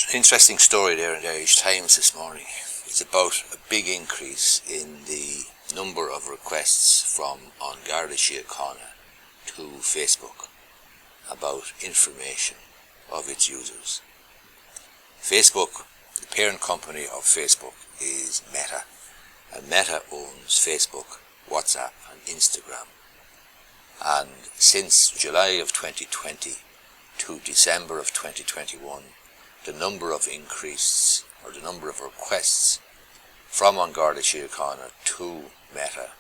An interesting story there in the Irish Times this morning. It's about a big increase in the number of requests from Garda to Facebook about information of its users. Facebook, the parent company of Facebook, is Meta, and Meta owns Facebook, WhatsApp and Instagram. And since July of 2020 to December of 2021, the number of requests from Garda to Meta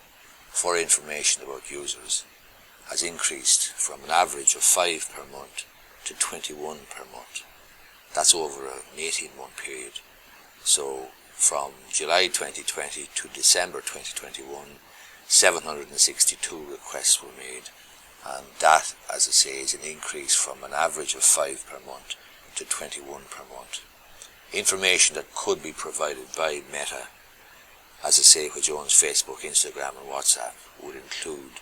for information about users has increased from an average of 5 per month to 21 per month. That's over an 18-month period. So from July 2020 to December 2021, 762 requests were made, and that, as I say, is an increase from an average of 5 per month to 21 per month. Information that could be provided by Meta, as I say, which owns Facebook, Instagram and WhatsApp, would include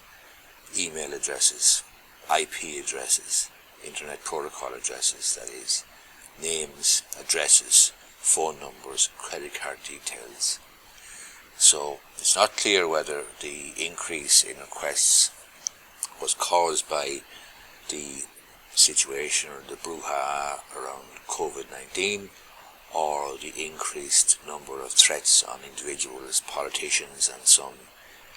email addresses, IP addresses, Internet Protocol addresses, that is, names, addresses, phone numbers, credit card details. So it's not clear whether the increase in requests was caused by the situation or the brouhaha around COVID-19, or the increased number of threats on individuals, politicians and some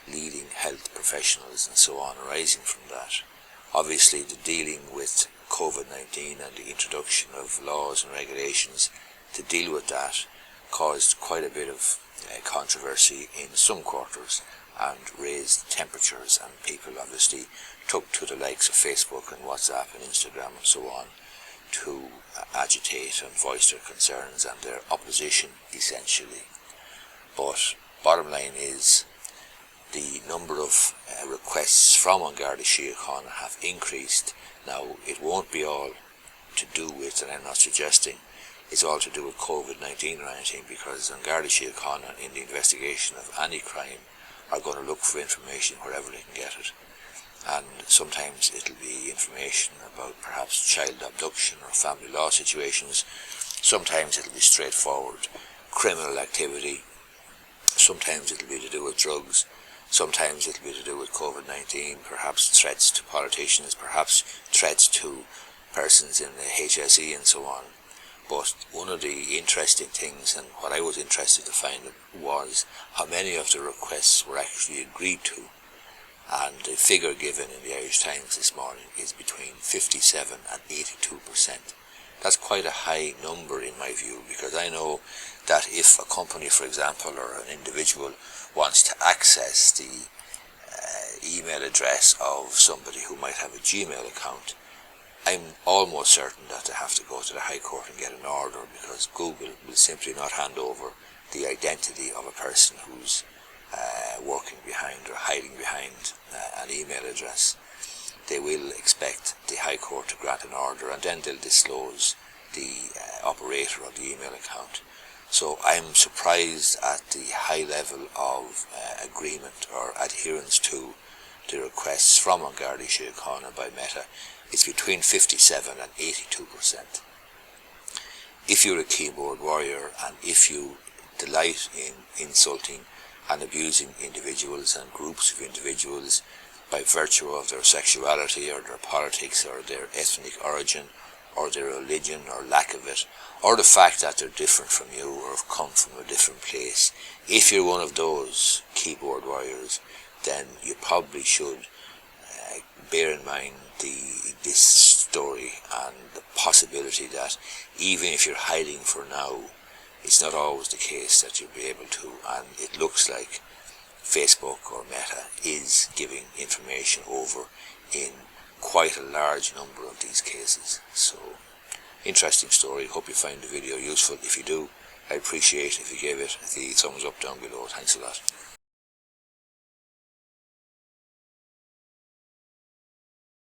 leading health professionals and so on arising from that. Obviously, the dealing with COVID-19 and the introduction of laws and regulations to deal with that caused quite a bit of controversy in some quarters and raised temperatures, and people obviously took to the likes of Facebook and WhatsApp and Instagram and so on to agitate and voice their concerns and their opposition, essentially. But bottom line is, the number of requests from Garda Síochána have increased. Now, it won't be all to do with, and I'm not suggesting it's all to do with COVID-19 or anything, because Garda Síochána, in the investigation of any crime, are going to look for information wherever they can get it. And sometimes it'll be information about perhaps child abduction or family law situations. Sometimes it'll be straightforward criminal activity. Sometimes it'll be to do with drugs. Sometimes it'll be to do with COVID-19, perhaps threats to politicians, perhaps threats to persons in the HSE and so on. But one of the interesting things, and what I was interested to find, was how many of the requests were actually agreed to. And the figure given in the Irish Times this morning is between 57 and 82%. That's quite a high number in my view, because I know that if a company, for example, or an individual wants to access the email address of somebody who might have a Gmail account, I'm almost certain that they have to go to the High Court and get an order, because Google will simply not hand over the identity of a person who's working behind or hiding behind an email address. They will expect the High Court to grant an order, and then they'll disclose the operator of the email account. So I'm surprised at the high level of agreement or adherence to the requests from Garda Síochána by Meta. It's between 57 and 82%. If you're a keyboard warrior, and if you delight in insulting and abusing individuals and groups of individuals by virtue of their sexuality or their politics or their ethnic origin or their religion or lack of it, or the fact that they're different from you or have come from a different place, if you're one of those keyboard warriors, then you probably should bear in mind this story and the possibility that even if you're hiding for now, it's not always the case that you'll be able to, and it looks like Facebook or Meta is giving information over in quite a large number of these cases. So, interesting story. Hope you find the video useful. If you do, I appreciate if you gave it the thumbs up down below. Thanks a lot.